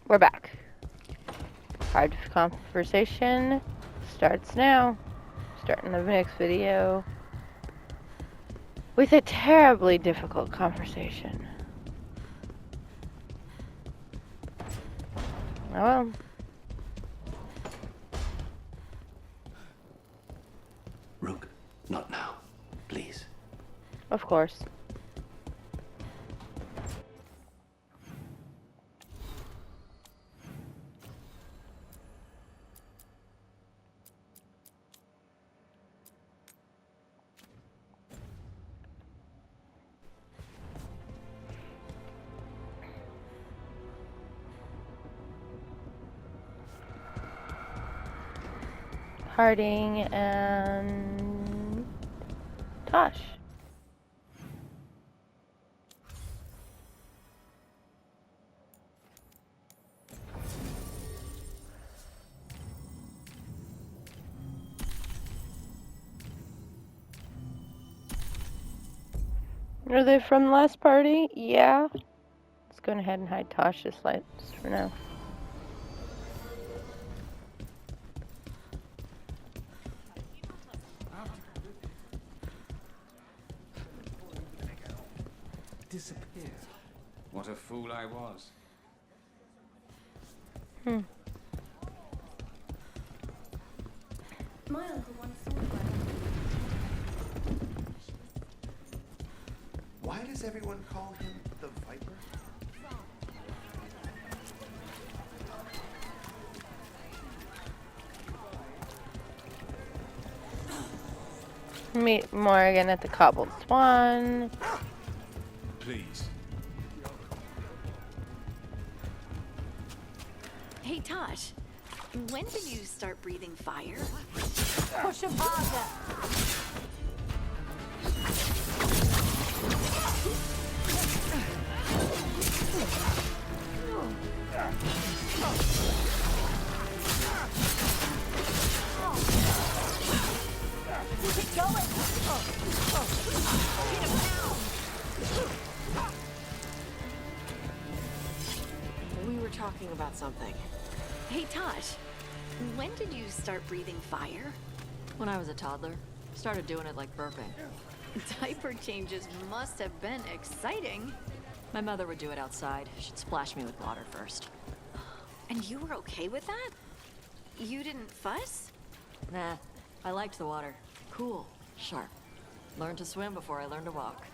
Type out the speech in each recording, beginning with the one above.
We're back. Hard conversation starts now. Starting the next video with a terribly difficult conversation. Oh well. Rook, not now. Please. Of course. Harding and Tosh. Are they from the last party? Yeah. Let's go ahead and hide Tosh just for now. Disappear. What a fool I was. My uncle once saw her. Why does everyone call him the Viper? Meet Morgan at the Cobbled Swan. Please. Hey, Tosh. When did you start breathing fire? Push him harder. Keep going. Hit him now. We were talking about something. Hey, Tosh. When did you start breathing fire? When I was a toddler, started doing it like burping. Diaper changes must have been exciting. My mother would do it outside. She'd splash me with water first. And you were okay with that? You didn't fuss? Nah, I liked the water. Cool, sharp. Learned to swim before I learned to walk.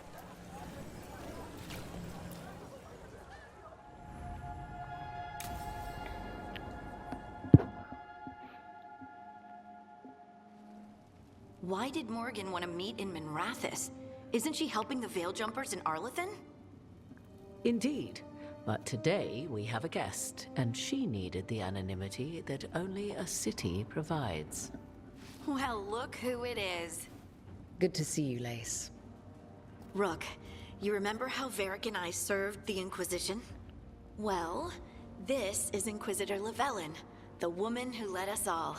Why did Morgan want to meet in Minrathous? Isn't she helping the Veil Jumpers in Arlathan? Indeed. But today we have a guest, and she needed the anonymity that only a city provides. Well, look who it is. Good to see you, Lace. Rook, you remember how Varric and I served the Inquisition? Well, this is Inquisitor Llewellyn, the woman who led us all.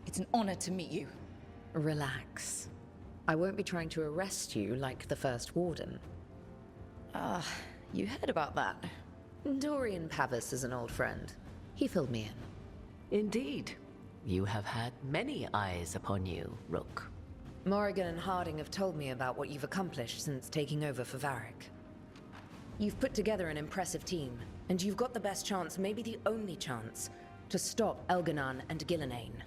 It's an honor to meet you. Relax. I won't be trying to arrest you like the first warden. You heard about that. Dorian Pavis is an old friend. He filled me in. Indeed. You have had many eyes upon you, Rook. Morrigan and Harding have told me about what you've accomplished since taking over for Varric. You've put together an impressive team, and you've got the best chance, maybe the only chance, to stop Elganon and Gillenane.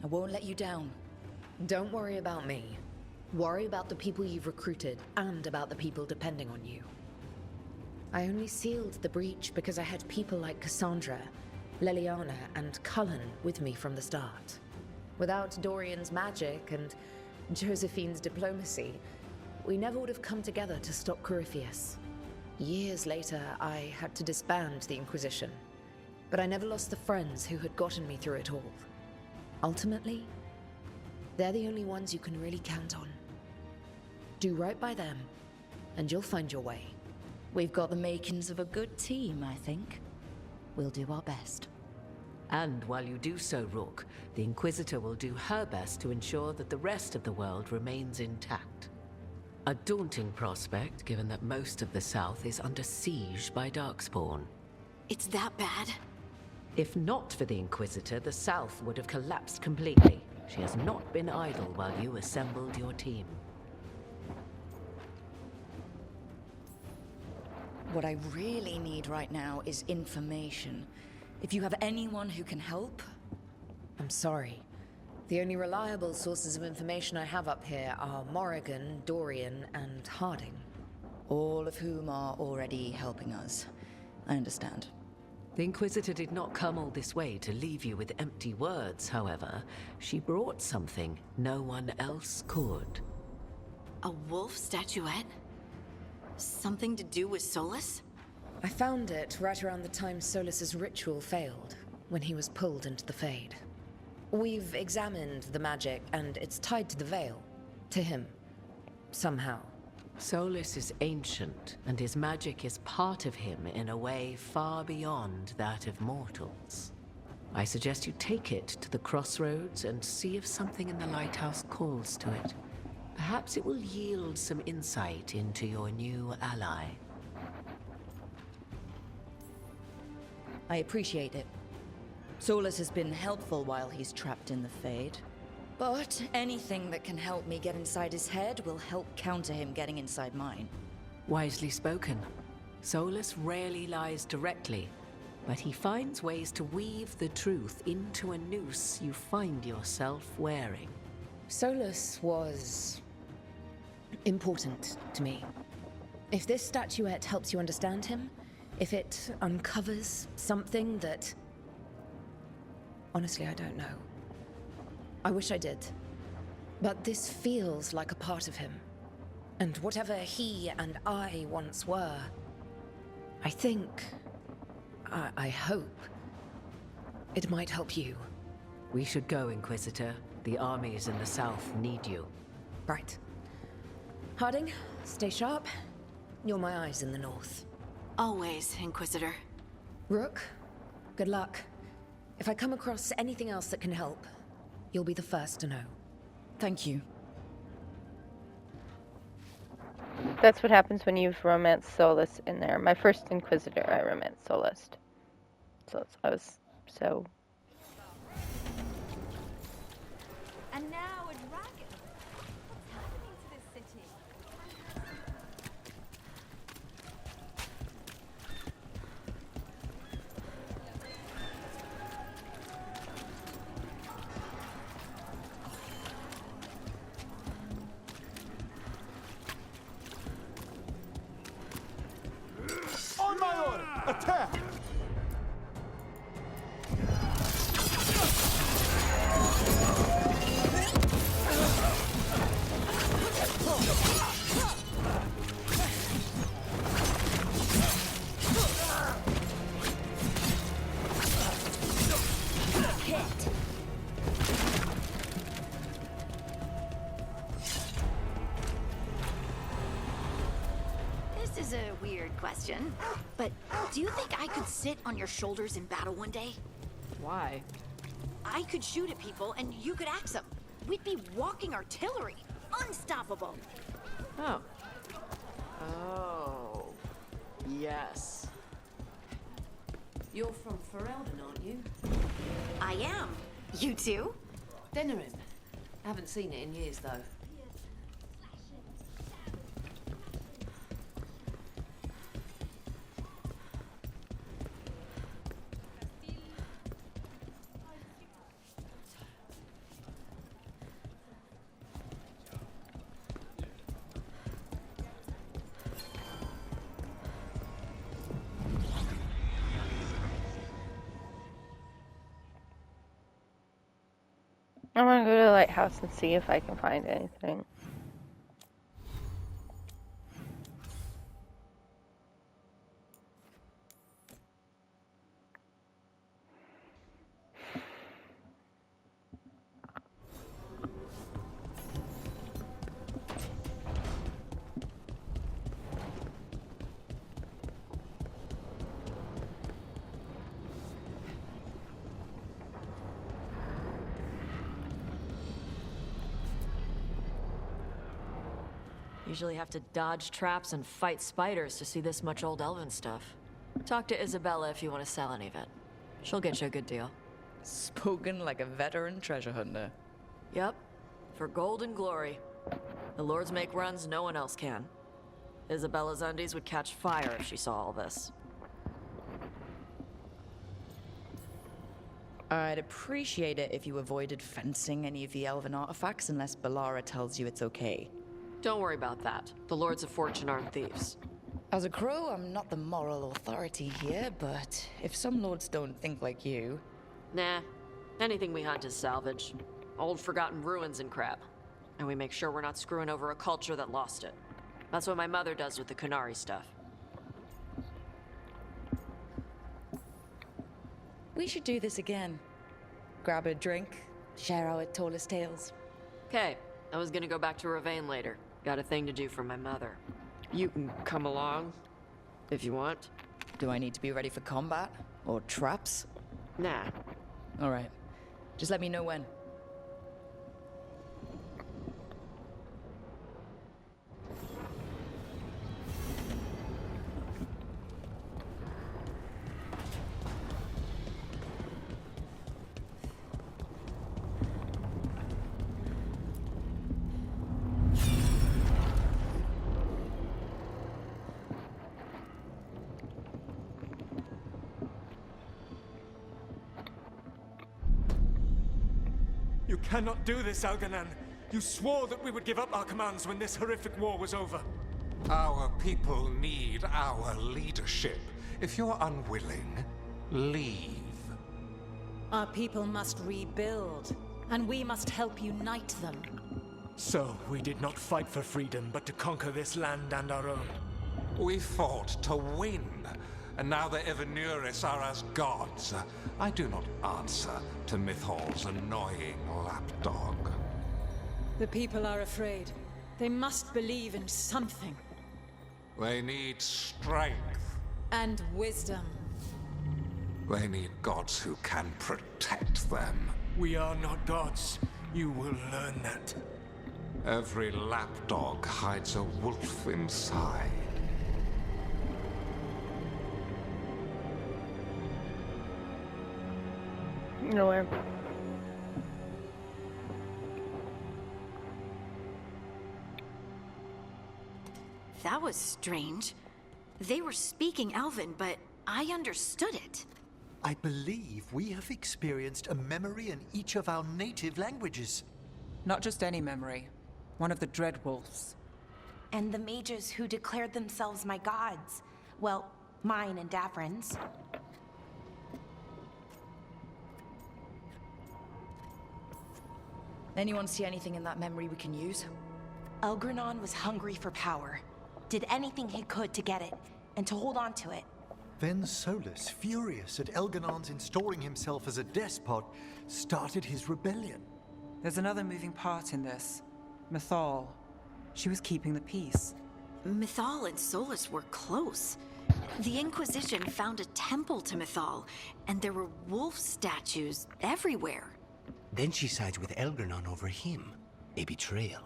I won't let you down. Don't worry about me. Worry about the people you've recruited, and about the people depending on you. I only sealed the breach because I had people like Cassandra, Leliana, and Cullen with me from the start. Without Dorian's magic and Josephine's diplomacy, we never would have come together to stop Corypheus. Years later, I had to disband the Inquisition, but I never lost the friends who had gotten me through it all. Ultimately, they're the only ones you can really count on. Do right by them, and you'll find your way. We've got the makings of a good team, I think. We'll do our best. And while you do so, Rook, the Inquisitor will do her best to ensure that the rest of the world remains intact. A daunting prospect, given that most of the South is under siege by Darkspawn. It's that bad? If not for the Inquisitor, the South would have collapsed completely. She has not been idle while you assembled your team. What I really need right now is information. If you have anyone who can help... I'm sorry. The only reliable sources of information I have up here are Morrigan, Dorian, and Harding. All of whom are already helping us. I understand. The Inquisitor did not come all this way to leave you with empty words, however. She brought something no one else could. A wolf statuette? Something to do with Solus? I found it right around the time Solus's ritual failed, when he was pulled into the Fade. We've examined the magic, and it's tied to the Veil. To him. Somehow. Solus is ancient, and his magic is part of him in a way far beyond that of mortals. I suggest you take it to the crossroads and see if something in the lighthouse calls to it. Perhaps it will yield some insight into your new ally. I appreciate it. Solus has been helpful while he's trapped in the Fade. But anything that can help me get inside his head will help counter him getting inside mine. Wisely spoken. Solus rarely lies directly, but he finds ways to weave the truth into a noose you find yourself wearing. Solus was... important to me. If this statuette helps you understand him, if it uncovers something that... Honestly, I don't know. I wish I did. But this feels like a part of him. And whatever he and I once were, I think... I hope... it might help you. We should go, Inquisitor. The armies in the south need you. Right. Harding, stay sharp. You're my eyes in the north. Always, Inquisitor. Rook, good luck. If I come across anything else that can help, you'll be the first to know. Thank you. That's what happens when you've romanced Solus in there. My first Inquisitor, I romanced Solus. So I was so... And now a dragon. What's happening to this city? On my order! Attack! This is a weird question, but do you think I could sit on your shoulders in battle one day? Why? I could shoot at people and you could axe them. We'd be walking artillery. Unstoppable. Oh. Oh. Yes. You're from Ferelden, aren't you? I am. You too? Denerim. Haven't seen it in years, though. I want to go to the lighthouse and see if I can find anything. Usually have to dodge traps and fight spiders to see this much old elven stuff. Talk to Isabella if you want to sell any of it. She'll get you a good deal. Spoken like a veteran treasure hunter. Yep, for gold and glory. The lords make runs no one else can. Isabella's undies would catch fire if she saw all this. I'd appreciate it if you avoided fencing any of the elven artifacts unless Ballara tells you it's okay. Don't worry about that. The lords of fortune aren't thieves. As a crow, I'm not the moral authority here, but if some lords don't think like you... Nah, anything we hunt is salvage. Old forgotten ruins and crap. And we make sure we're not screwing over a culture that lost it. That's what my mother does with the Kunari stuff. We should do this again. Grab a drink, share our tallest tales. Okay, I was gonna go back to Ravane later. Got a thing to do for my mother. You can come along, if you want. Do I need to be ready for combat? Or traps? Nah. Alright. Just let me know when. You cannot do this, Algernon. You swore that we would give up our commands when this horrific war was over. Our people need our leadership. If you're unwilling, leave. Our people must rebuild, and we must help unite them. So, we did not fight for freedom, but to conquer this land and our own. We fought to win, and now the Evanuris are as gods. I do not answer to Mythal's annoying lapdog. The people are afraid. They must believe in something. They need strength. And wisdom. They need gods who can protect them. We are not gods. You will learn that. Every lapdog hides a wolf inside. Nowhere. That was strange. They were speaking Elven, but I understood it. I believe we have experienced a memory in each of our native languages. Not just any memory. One of the Dreadwolves. And the mages who declared themselves my gods. Well, mine and Davrin's. Anyone see anything in that memory we can use? Elgranon was hungry for power. Did anything he could to get it, and to hold on to it. Then Solus, furious at Elganon's installing himself as a despot, started his rebellion. There's another moving part in this. Mythal. She was keeping the peace. Mythal and Solus were close. The Inquisition found a temple to Mythal, and there were wolf statues everywhere. Then she sides with Elgranon over him. A betrayal.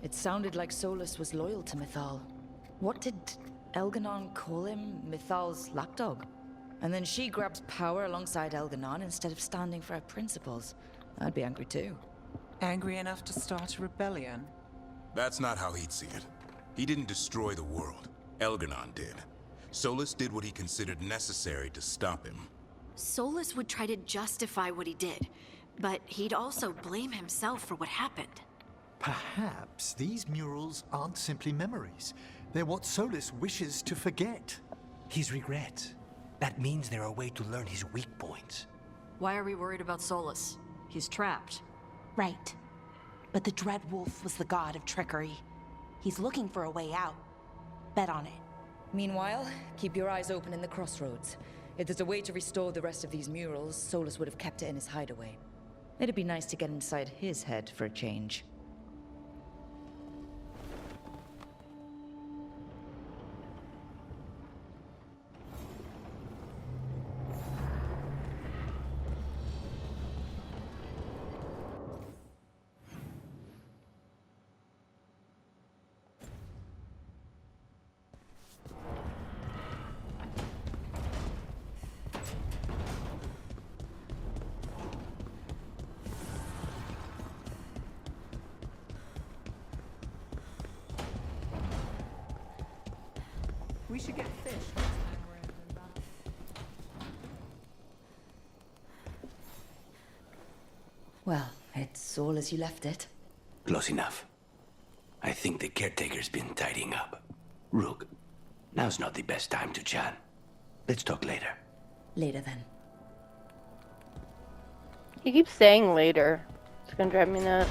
It sounded like Solus was loyal to Mythal. What did Elganon call him? Mythal's lapdog? And then she grabs power alongside Elganon instead of standing for her principles. I'd be angry too. Angry enough to start a rebellion? That's not how he'd see it. He didn't destroy the world. Elganon did. Solus did what he considered necessary to stop him. Solus would try to justify what he did, but he'd also blame himself for what happened. Perhaps these murals aren't simply memories. They're what Solus wishes to forget. His regrets. That means they're a way to learn his weak points. Why are we worried about Solus? He's trapped. Right. But the Dreadwolf was the god of trickery. He's looking for a way out. Bet on it. Meanwhile, keep your eyes open in the crossroads. If there's a way to restore the rest of these murals, Solus would have kept it in his hideaway. It'd be nice to get inside his head for a change. We should get fish next time we're in Limba. Well, it's all as you left it. Close enough. I think the caretaker's been tidying up. Rook, now's not the best time to chat. Let's talk later. Later then. He keeps saying later. It's gonna drive me nuts.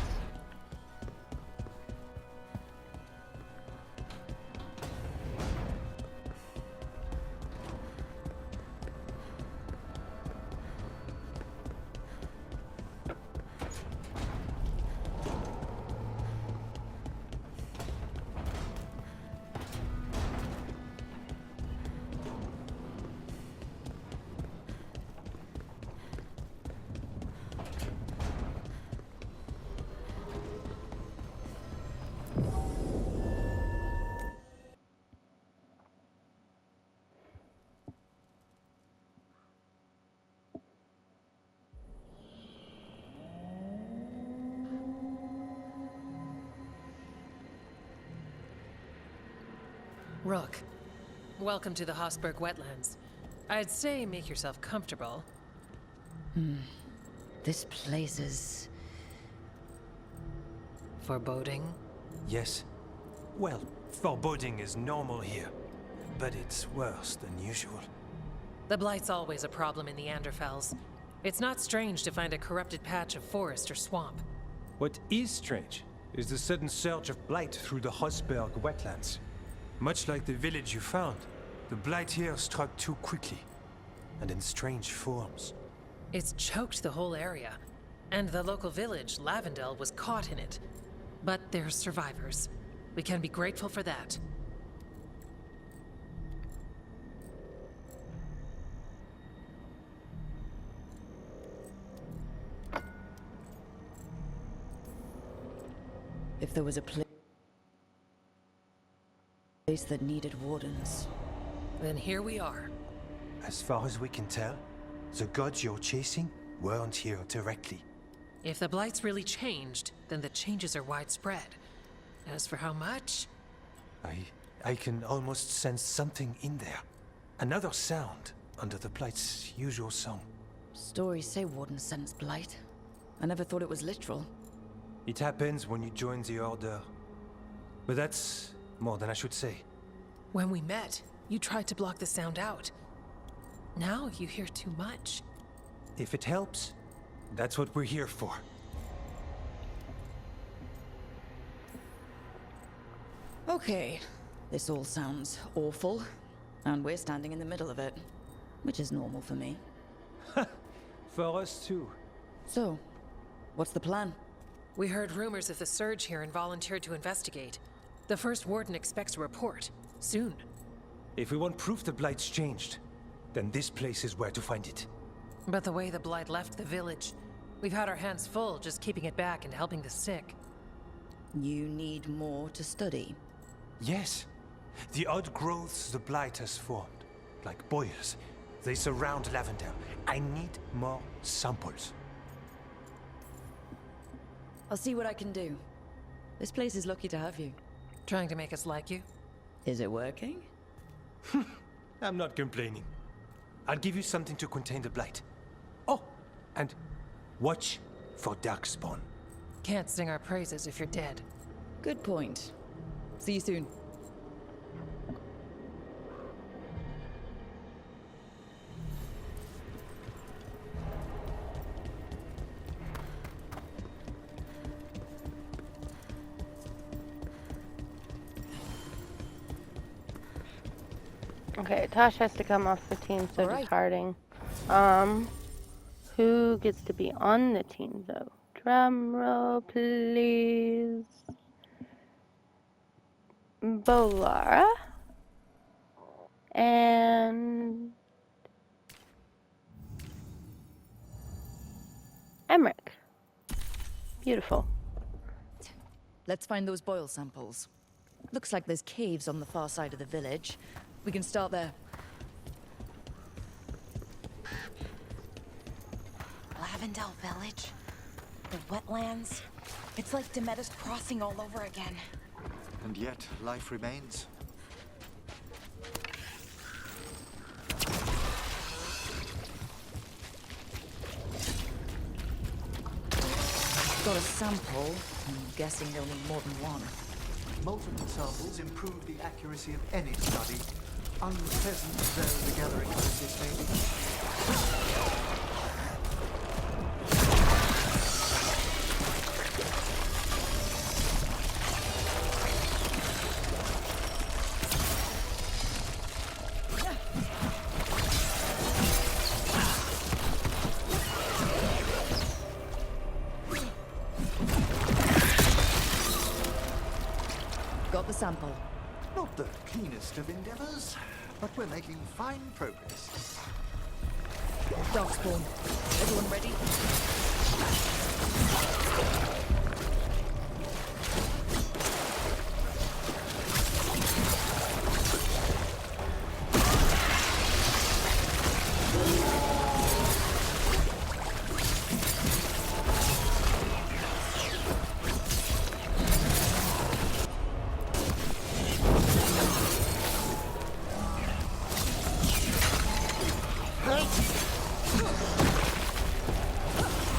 Rook, welcome to the Hosberg wetlands. I'd say make yourself comfortable. This place is... foreboding? Yes. Well, foreboding is normal here, but it's worse than usual. The Blight's always a problem in the Anderfels. It's not strange to find a corrupted patch of forest or swamp. What is strange is the sudden surge of blight through the Hosberg wetlands. Much like the village you found, the blight here struck too quickly, and in strange forms. It's choked the whole area, and the local village, Lavendel, was caught in it. But they're survivors. We can be grateful for that. If there was a place that needed wardens. Then here we are. As far as we can tell, the gods you're chasing weren't here directly. If the Blight's really changed, then the changes are widespread. As for how much... I can almost sense something in there. Another sound under the blight's usual song. Stories say wardens sense blight. I never thought it was literal. It happens when you join the Order. But that's more than I should say. When we met, you tried to block the sound out. Now you hear too much. If it helps, that's what we're here for. Okay, this all sounds awful, and we're standing in the middle of it, which is normal for me. For us too. So, what's the plan? We heard rumors of the surge here and volunteered to investigate. The first warden expects a report, soon. If we want proof the blight's changed, then this place is where to find it. But the way the blight left the village, we've had our hands full just keeping it back and helping the sick. You need more to study. Yes. The odd growths the blight has formed, like boils, they surround Lavendel. I need more samples. I'll see what I can do. This place is lucky to have you. Trying to make us like you? Is it working? I'm not complaining. I'll give you something to contain the blight. Oh, and watch for darkspawn. Can't sing our praises if you're dead. Good point. See you soon. Okay, Tosh has to come off the team, so All departing. Who gets to be on the team, though? Drum roll, please. Bolara. And... Emmerich. Beautiful. Let's find those boil samples. Looks like there's caves on the far side of the village. We can start there. Lavendel Village. The wetlands. It's like Demeter's Crossing all over again. And yet, life remains. got a sample. I'm guessing they'll need more than one. Multiple samples improve the accuracy of any study. Unpleasant though the gathering process may be. Got the sample. Not the cleanest of endeavors, but we're making fine progress. Darkspawn. Everyone ready?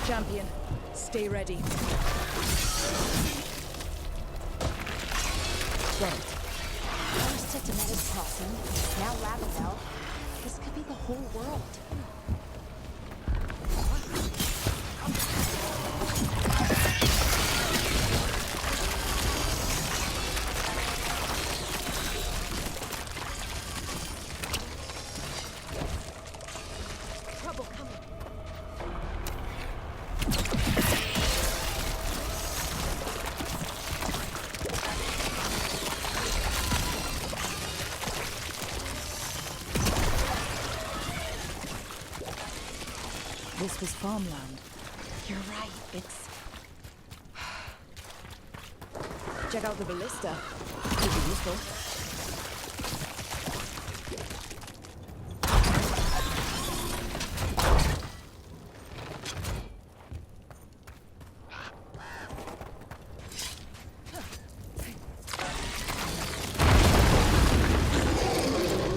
Champion, stay ready. Got it. First at Demeter's Crossing, now Lavendel. This could be the whole world. Trouble coming. This was farmland. You're right, it's... Check out the ballista. Could be useful.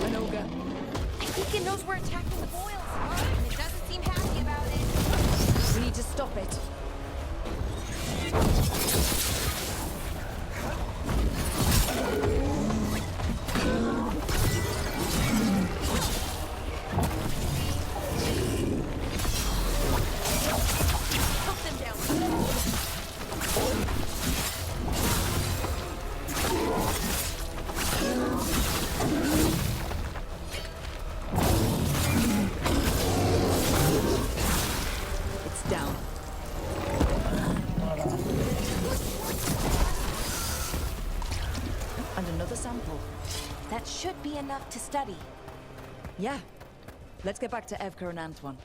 An ogre. I think it knows we're attacking the boils, and it doesn't seem happy about it. We need to stop it. Help them down. It's down. And another sample. That should be enough to study. Yeah. Let's get back to Evka and Antoine.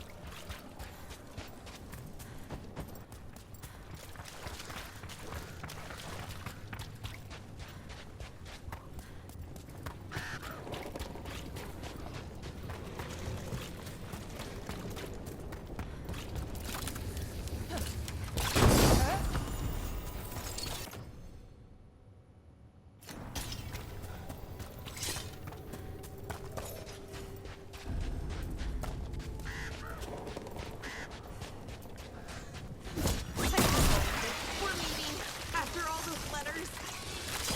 We're meeting after all those letters.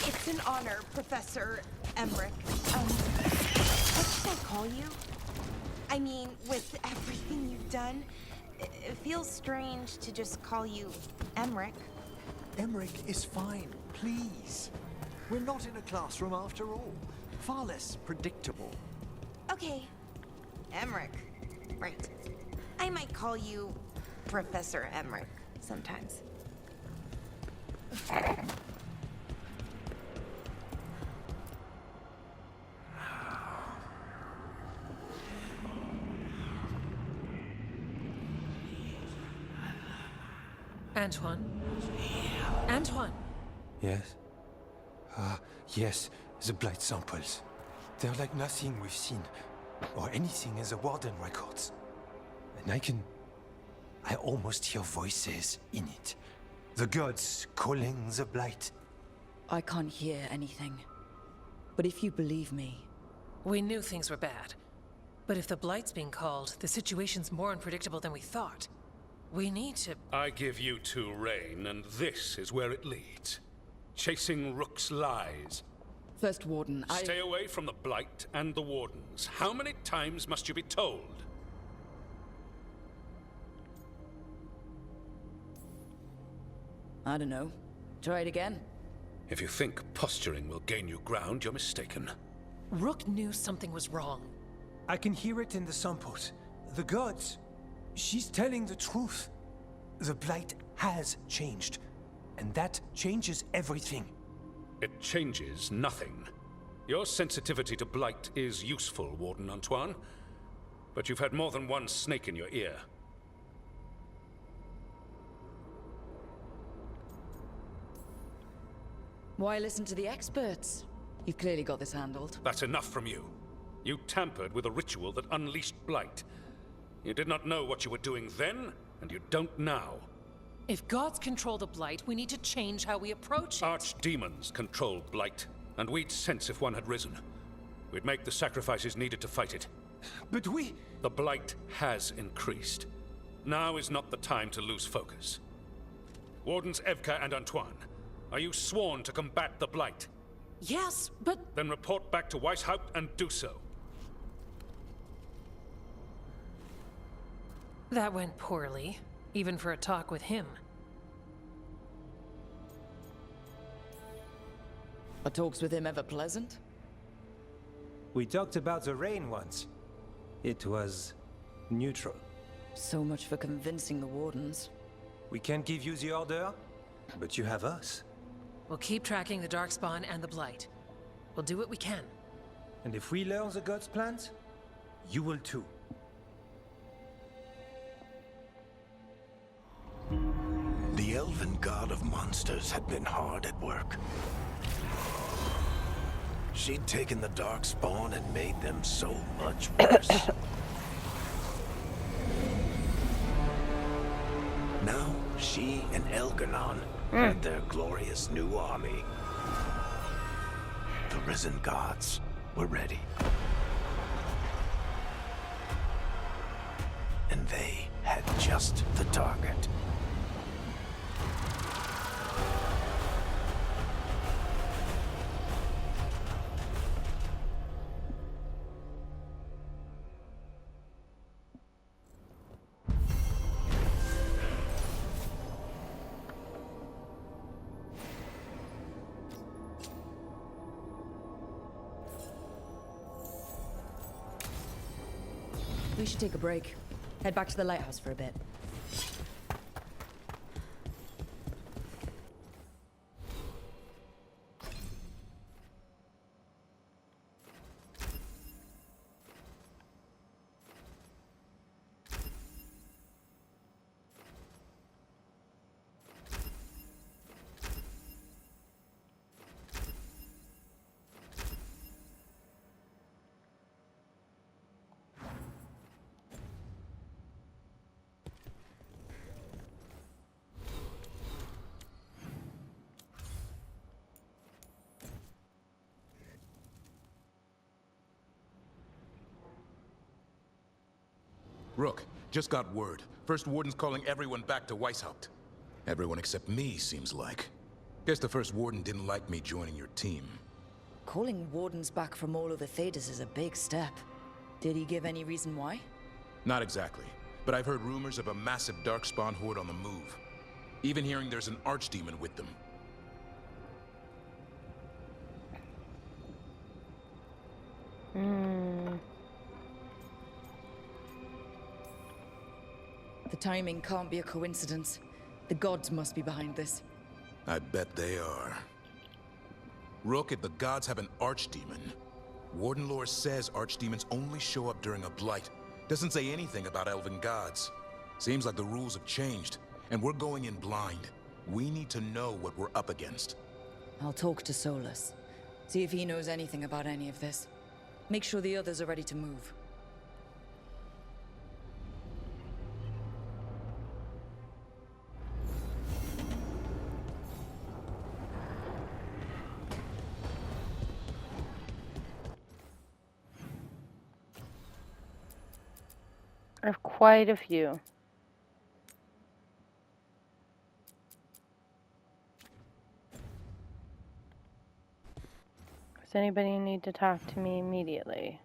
It's an honor, Professor Emmerich. What should I call you? I mean, with everything you've done, it feels strange to just call you Emmerich. Emmerich is fine, please. We're not in a classroom after all. Far less predictable. Okay, Emmerich. Right. I might call you Professor Emmerich sometimes. Antoine? Antoine! Yes? Yes, the blight samples. They're like nothing we've seen, or anything in the Warden records. And I almost hear voices in it. The gods calling the blight. I can't hear anything. But if you believe me... We knew things were bad. But if the Blight's being called, the situation's more unpredictable than we thought. We need to... I give you two reign, and this is where it leads. Chasing Rook's lies. First Warden, Stay away from the Blight and the Wardens. How many times must you be told? I don't know. Try it again. If you think posturing will gain you ground, you're mistaken. Rook knew something was wrong. I can hear it in the sunport. The gods. She's telling the truth. The Blight has changed. And that changes everything. It changes nothing. Your sensitivity to Blight is useful, Warden Antoine. But you've had more than one snake in your ear. Why listen to the experts? You've clearly got this handled. That's enough from you. You tampered with a ritual that unleashed Blight. You did not know what you were doing then, and you don't now. If gods control the Blight, we need to change how we approach it. Archdemons control Blight, and we'd sense if one had risen. We'd make the sacrifices needed to fight it. But we... The Blight has increased. Now is not the time to lose focus. Wardens Evka and Antoine, are you sworn to combat the Blight? Yes, but... Then report back to Weishaupt and do so. That went poorly, even for a talk with him. Are talks with him ever pleasant? We talked about the rain once. It was neutral. So much for convincing the Wardens. We can't give you the order, but you have us. We'll keep tracking the Darkspawn and the Blight. We'll do what we can. And if we learn the gods' plans, you will too. The elven god of monsters had been hard at work. She'd taken the Darkspawn and made them so much worse. Now, she and Elganon had their glorious new army. The risen gods were ready. And they had just the target. We should take a break. Head back to the lighthouse for a bit. Rook, just got word. First Warden's calling everyone back to Weishaupt. Everyone except me, seems like. Guess the First Warden didn't like me joining your team. Calling Wardens back from all over Thedas is a big step. Did he give any reason why? Not exactly, but I've heard rumors of a massive Darkspawn horde on the move. Even hearing there's an Archdemon with them. The timing can't be a coincidence. The gods must be behind this. I bet they are. Rook, if the gods have an Archdemon, Warden lore says Archdemons only show up during a blight. Doesn't say anything about elven gods. Seems like the rules have changed, and we're going in blind. We need to know what we're up against. I'll talk to Solus. See if he knows anything about any of this. Make sure the others are ready to move. I have quite a few. Does anybody need to talk to me immediately?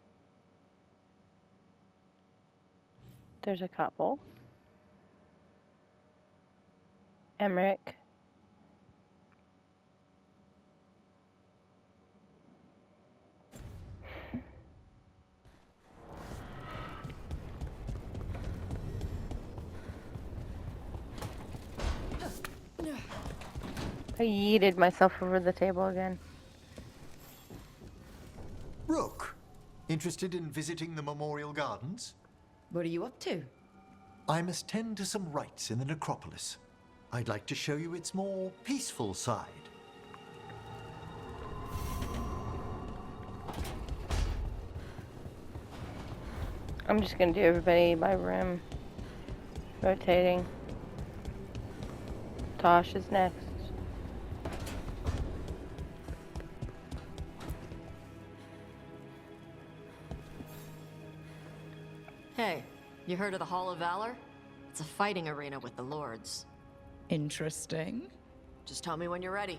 There's a couple. Emmerich. I yeeted myself over the table again. Rook, interested in visiting the Memorial Gardens? What are you up to? I must tend to some rites in the necropolis. I'd like to show you its more peaceful side. I'm just gonna do everybody by room. Rotating. Tosh is next. Hey, you heard of the Hall of Valor? It's a fighting arena with the lords. Interesting. Just tell me when you're ready.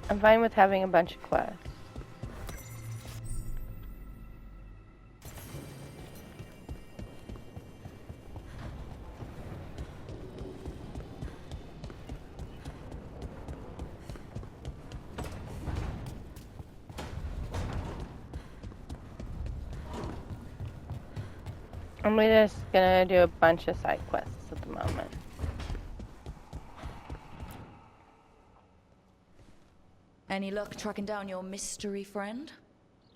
I'm fine with having a bunch of quests. I'm just gonna do a bunch of side quests at the moment. Any luck tracking down your mystery friend?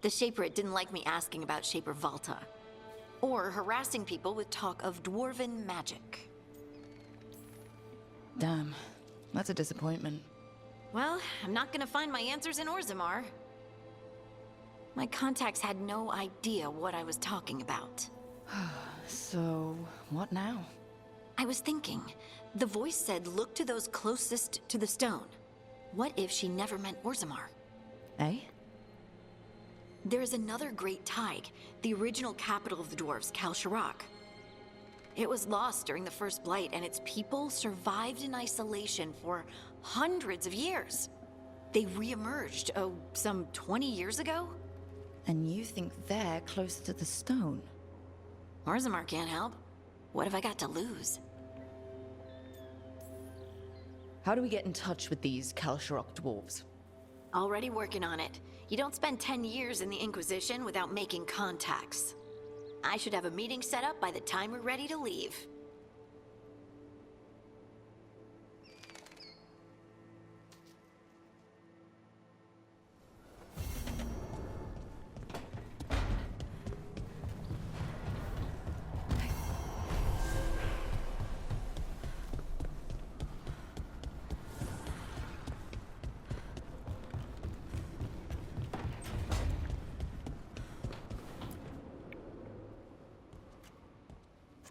The Shaper didn't like me asking about Shaper Volta, or harassing people with talk of dwarven magic. Damn, that's a disappointment. Well, I'm not gonna find my answers in Orzammar. My contacts had no idea what I was talking about. So, what now? I was thinking, the voice said look to those closest to the stone. What if she never meant Orzammar? Eh? There is another great Tig, the original capital of the dwarves, Kalsharak. It was lost during the First Blight, and its people survived in isolation for hundreds of years. They re-emerged, some 20 years ago? And you think they're close to the stone? Orzammar can't help. What have I got to lose? How do we get in touch with these Kalsharak dwarves? Already working on it. You don't spend 10 years in the Inquisition without making contacts. I should have a meeting set up by the time we're ready to leave.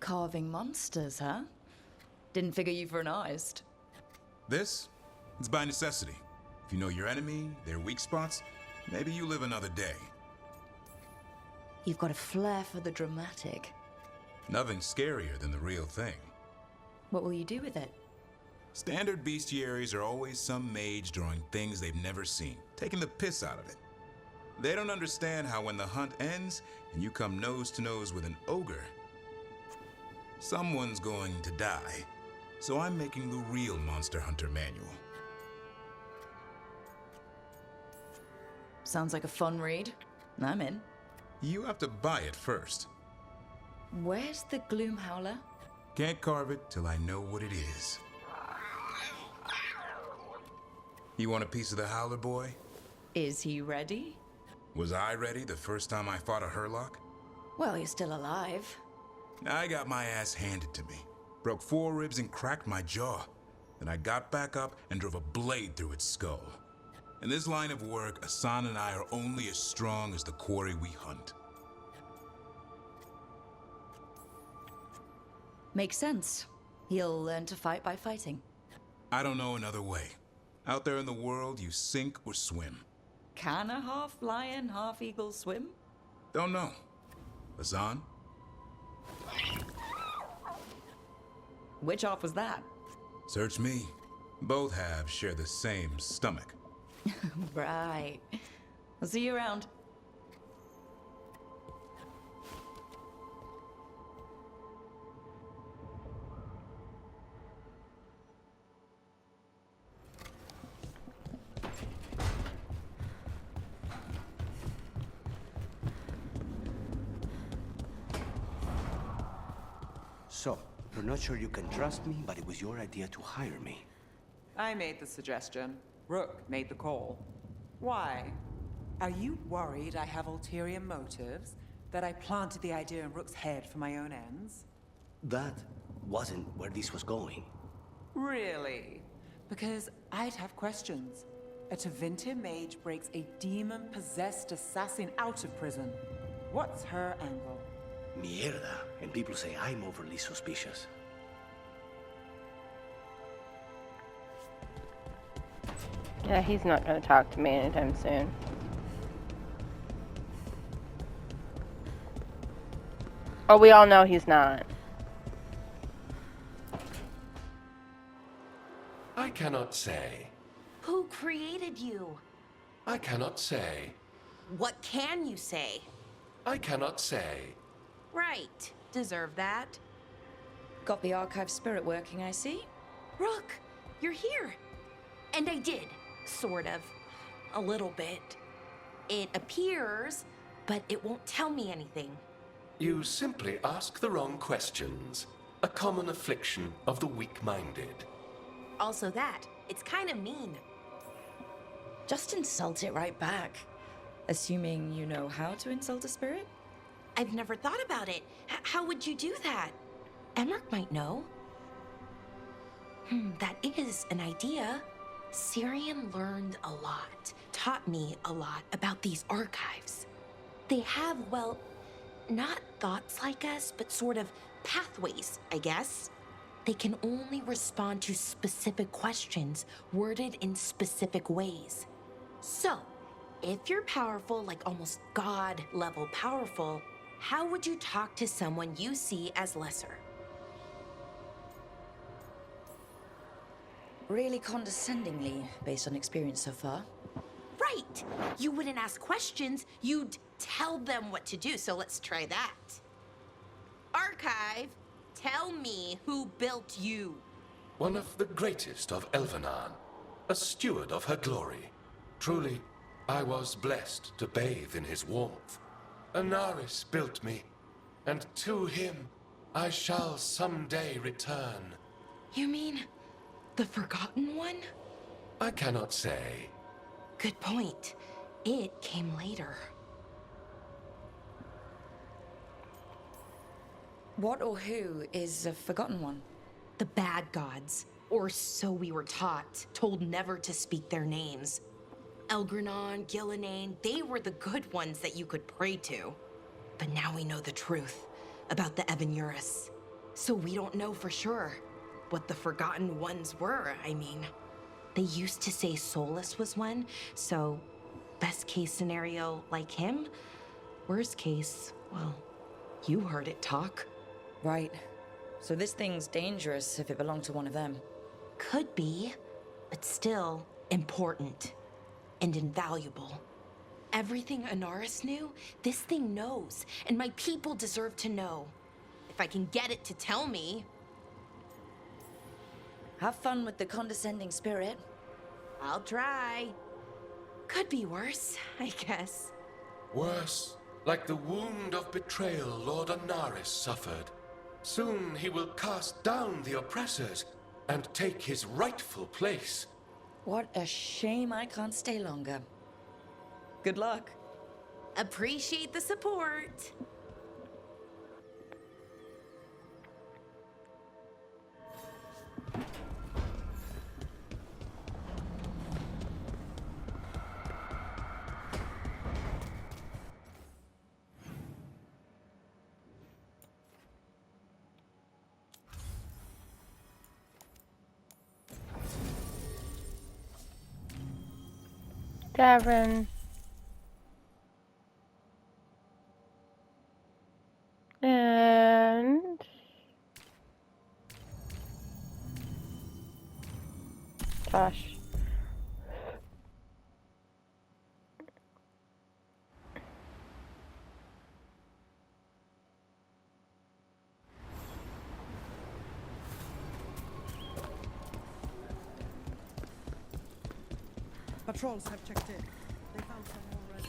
Carving monsters, huh? Didn't figure you for an artist. This? It's by necessity. If you know your enemy, their weak spots, maybe you live another day. You've got a flair for the dramatic. Nothing scarier than the real thing. What will you do with it? Standard bestiaries are always some mage drawing things they've never seen, taking the piss out of it. They don't understand how when the hunt ends and you come nose to nose with an ogre, someone's going to die. So I'm making the real Monster Hunter manual. Sounds like a fun read. I'm in. You have to buy it first. Where's the Gloom Howler? Can't carve it till I know what it is. You want a piece of the Howler, boy? Is he ready? Was I ready the first time I fought a Hurlock? Well, he's still alive. I got my ass handed to me. Broke 4 ribs and cracked my jaw. Then I got back up and drove a blade through its skull. In this line of work, Asan and I are only as strong as the quarry we hunt. Makes sense. He'll learn to fight by fighting. I don't know another way. Out there in the world, you sink or swim. Can a half lion, half eagle swim? Don't know. Asan? Which half was that? Search me. Both halves share the same stomach. Right. I'll see you around. So, you're not sure you can trust me, but it was your idea to hire me. I made the suggestion. Rook made the call. Why? Are you worried I have ulterior motives? That I planted the idea in Rook's head for my own ends? That wasn't where this was going. Really? Because I'd have questions. A Tevinter mage breaks a demon-possessed assassin out of prison. What's her angle? Mierda. And people say I'm overly suspicious. Yeah, he's not going to talk to me anytime soon. Oh, we all know he's not. I cannot say. Who created you? I cannot say. What can you say? I cannot say. Right. Deserve that. Got the archive spirit working, I see. Rook, you're here. And I did. Sort of. A little bit. It appears, but it won't tell me anything. You simply ask the wrong questions. A common affliction of the weak-minded. Also that. It's kind of mean. Just insult it right back. Assuming you know how to insult a spirit? I've never thought about it. How would you do that? Emmerich might know. That is an idea. Syrian learned a lot, taught me a lot about these archives. They have, well, not thoughts like us, but sort of pathways, I guess. They can only respond to specific questions worded in specific ways. So, if you're powerful, like almost God-level powerful, how would you talk to someone you see as lesser? Really condescendingly, based on experience so far. Right! You wouldn't ask questions, you'd tell them what to do, so let's try that. Archive, tell me who built you. One of the greatest of Elvenan, a steward of her glory. Truly, I was blessed to bathe in his warmth. Anaris built me, and to him I shall someday return. You mean the Forgotten One? I cannot say. Good point. It came later. What or who is a Forgotten One? The bad gods, or so we were taught, told never to speak their names. Elgranon, Gillenane, they were the good ones that you could pray to. But now we know the truth about the Evanuris. So we don't know for sure what the Forgotten Ones were, I mean. They used to say Solus was one, so best case scenario like him. Worst case, well, you heard it talk. Right. So this thing's dangerous if it belonged to one of them. Could be, but still important. And invaluable. Everything Anaris knew, this thing knows, and my people deserve to know. If I can get it to tell me. Have fun with the condescending spirit. I'll try. Could be worse, I guess. Worse, like the wound of betrayal Lord Anaris suffered. Soon he will cast down the oppressors and take his rightful place. What a shame I can't stay longer. Good luck. Appreciate the support. Davin. And Tosh. Patrols have checked in. They found some already.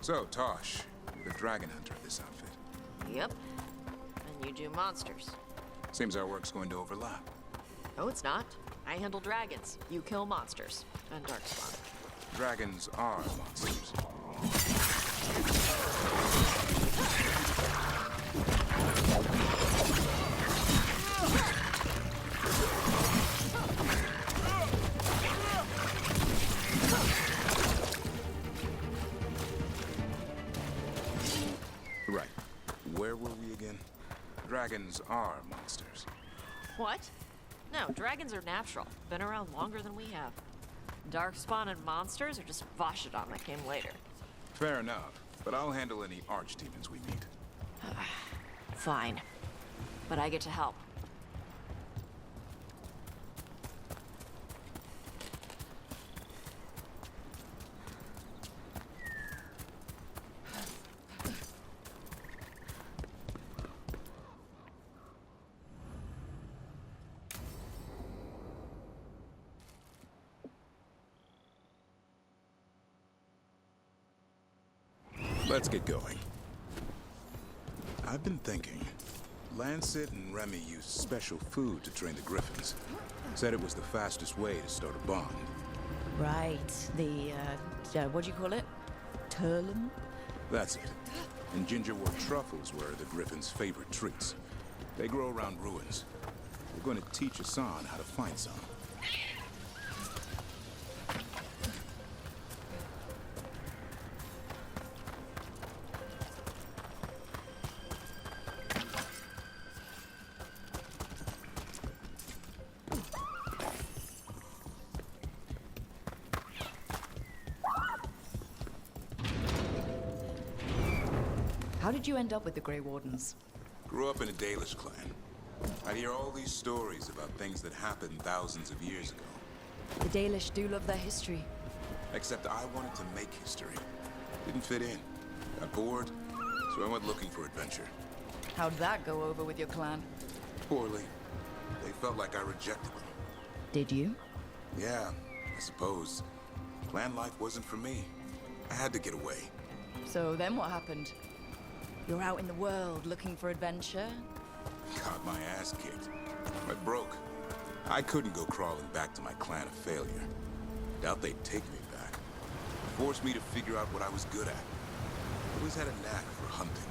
So, Tosh, you're the dragon hunter of this outfit. Yep. And you do monsters. Seems our work's going to overlap. No, it's not. I handle dragons. You kill monsters. And Darkspawn. Dragons are monsters. Right. Where were we again? Dragons are monsters. What? No, dragons are natural. Been around longer than we have. Darkspawn and monsters are just Vashidon that came later. Fair enough, but I'll handle any archdemons we meet. Fine. But I get to help. Let's get going. I've been thinking. Lancet and Remy used special food to train the griffins. Said it was the fastest way to start a bond. Right. The, what do you call it? Turlum? That's it. And gingerwort truffles were the griffins' favorite treats. They grow around ruins. We're going to teach Hassan how to find some. How did you end up with the Grey Wardens? Grew up in a Dalish clan. I'd hear all these stories about things that happened thousands of years ago. The Dalish do love their history. Except I wanted to make history. Didn't fit in. Got bored, so I went looking for adventure. How'd that go over with your clan? Poorly. They felt like I rejected them. Did you? Yeah, I suppose. Clan life wasn't for me. I had to get away. So then what happened? You're out in the world looking for adventure? Got my ass kicked. I broke. I couldn't go crawling back to my clan of failure. Doubt they'd take me back. Forced me to figure out what I was good at. Always had a knack for hunting.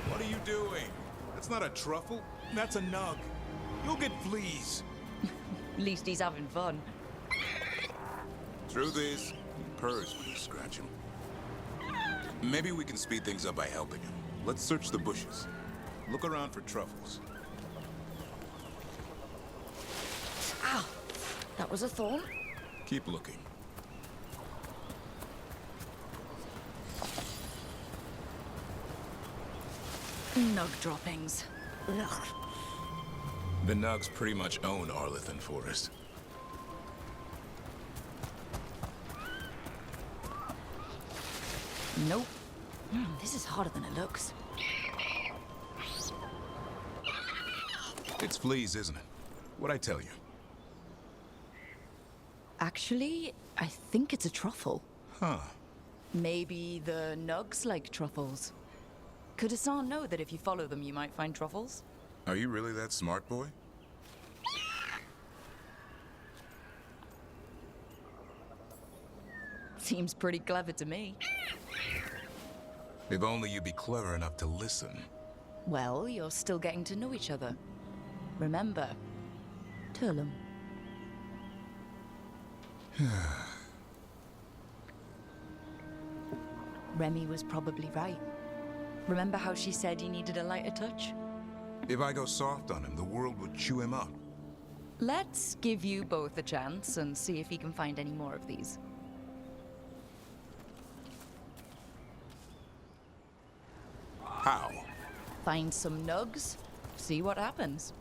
What are you doing? That's not a truffle. That's a nug. You'll get fleas. At least he's having fun. Truth is, he purrs when you scratch him. Maybe we can speed things up by helping him. Let's search the bushes. Look around for truffles. Ow! That was a thorn? Keep looking. Nug droppings. Ugh. The Nugs pretty much own Arlithan Forest. Nope. This is harder than it looks. It's fleas, isn't it? What'd I tell you? Actually, I think it's a truffle. Huh. Maybe the Nugs like truffles. Could Hassan know that if you follow them, you might find truffles? Are you really that smart, boy? Seems pretty clever to me. If only you'd be clever enough to listen. Well, you're still getting to know each other. Remember, Turlum. Remy was probably right. Remember how she said he needed a lighter touch? If I go soft on him, the world would chew him up. Let's give you both a chance and see if he can find any more of these. How? Find some nugs, see what happens.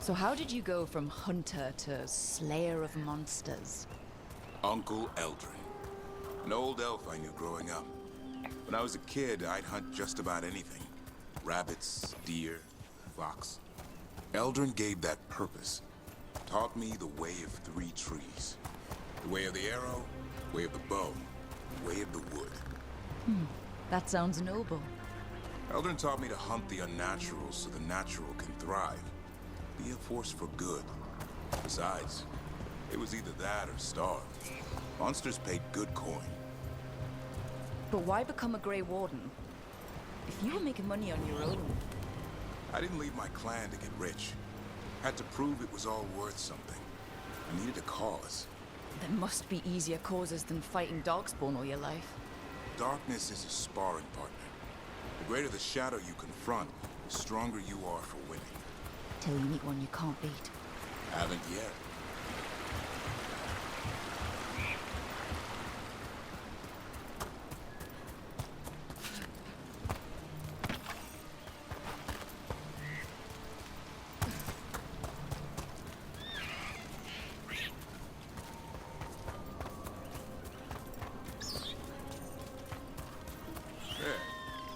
So how did you go from hunter to slayer of monsters? Uncle Eldrin. An old elf I knew growing up. When I was a kid, I'd hunt just about anything. Rabbits, deer, fox. Eldrin gave that purpose. Taught me the way of 3 trees. The way of the arrow, way of the bow, way of the wood. That sounds noble. Eldrin taught me to hunt the unnatural so the natural can thrive. Be a force for good. Besides, it was either that or starve. Monsters paid good coin. But why become a Grey Warden? If you were making money on your own... I didn't leave my clan to get rich. Had to prove it was all worth something. I needed a cause. There must be easier causes than fighting Darkspawn all your life. Darkness is a sparring partner. The greater the shadow you confront, the stronger you are for winning. Till you meet one you can't beat. Haven't yet.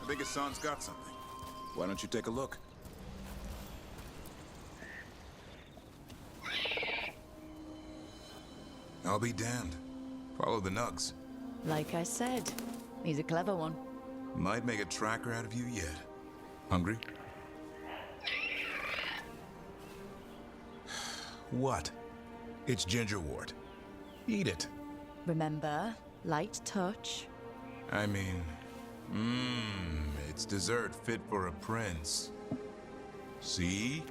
I think Hassan's got something. Why don't you take a look? I'll be damned. Follow the nugs. Like I said, he's a clever one. Might make a tracker out of you yet. Hungry? What? It's gingerwort. Eat it. Remember, light touch. I mean, it's dessert fit for a prince. See?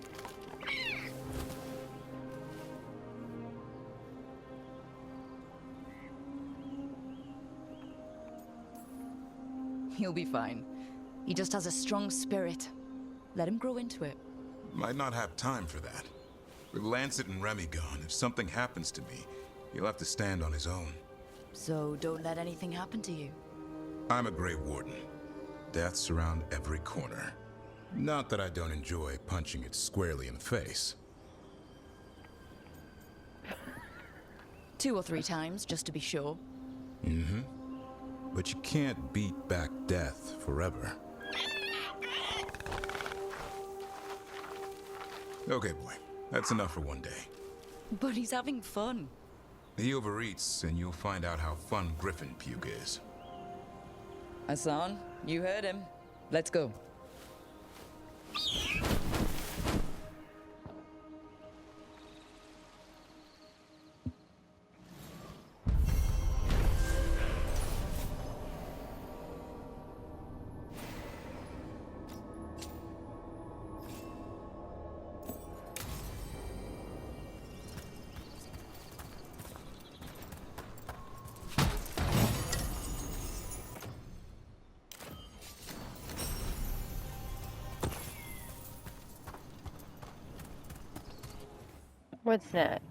He'll be fine. He just has a strong spirit. Let him grow into it. Might not have time for that. With Lancet and Remy gone, if something happens to me, he'll have to stand on his own. So don't let anything happen to you. I'm a Grey Warden. Death's around every corner. Not that I don't enjoy punching it squarely in the face. 2 or 3 times, just to be sure. Mm-hmm. But you can't beat back death forever. Okay, boy. That's enough for one day. But he's having fun. He overeats, and you'll find out how fun Griffin puke is. Hassan, you heard him. Let's go. What's next?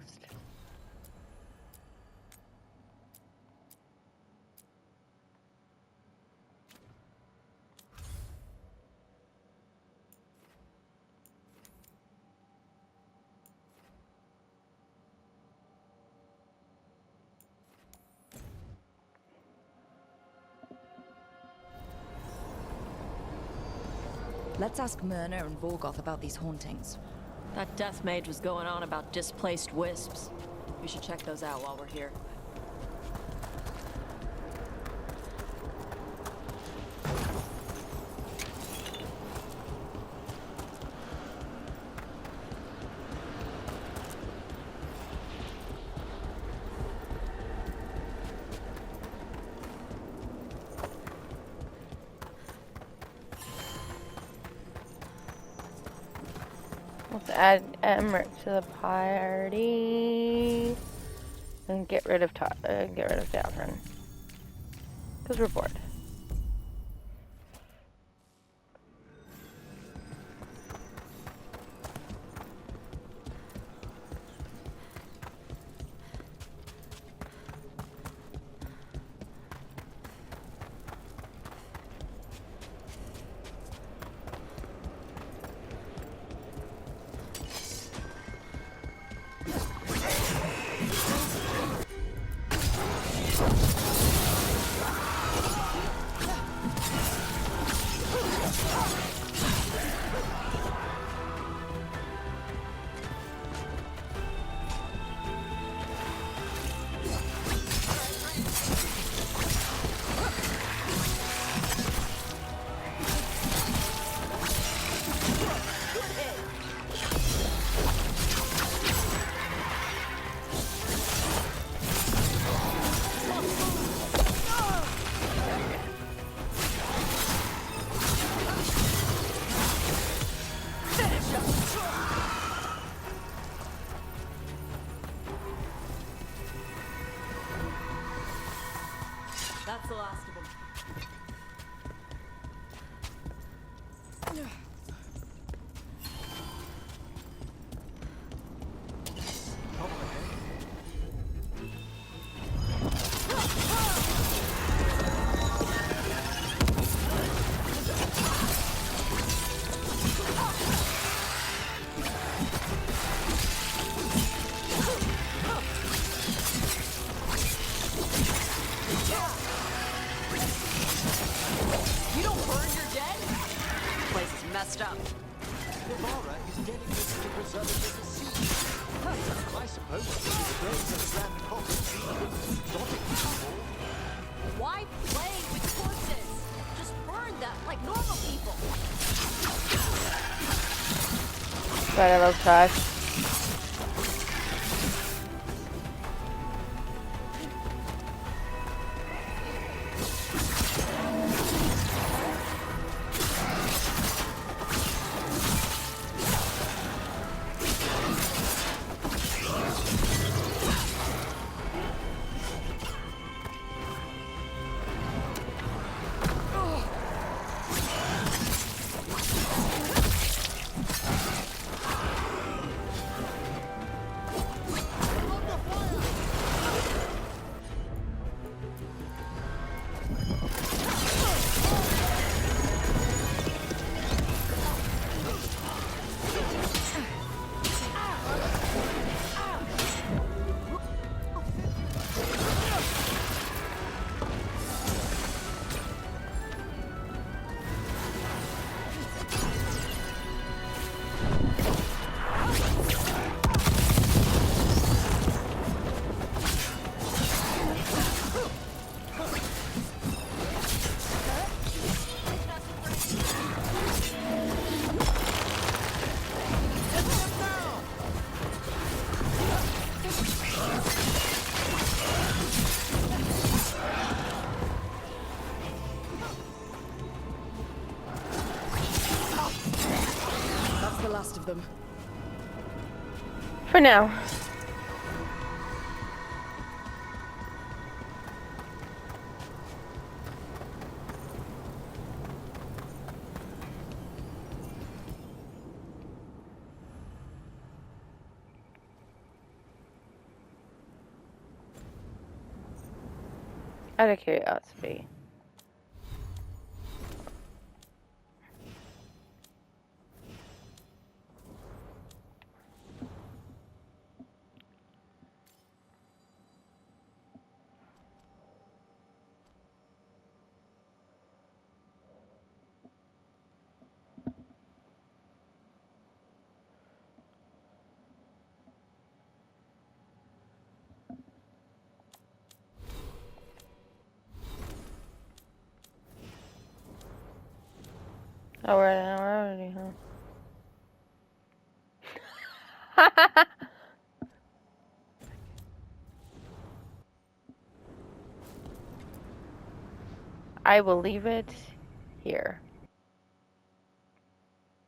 Let's ask Myrna and Vorgoth about these hauntings. That death mage was going on about displaced wisps. We should check those out while we're here. Let's add Emmerich to the party and get rid of Dalrin. Because we're bored. That's the last of them. You don't burn your dead? This place is messed up. Navarra is dedicated to preserving the sea. I suppose the brains of the Grand Copper exotic people. Why play with corpses? Just burn them like normal people. God, I love trash. That's the last of them. For now. Out of curiosity. Oh, we're an hour already, huh? I will leave it here.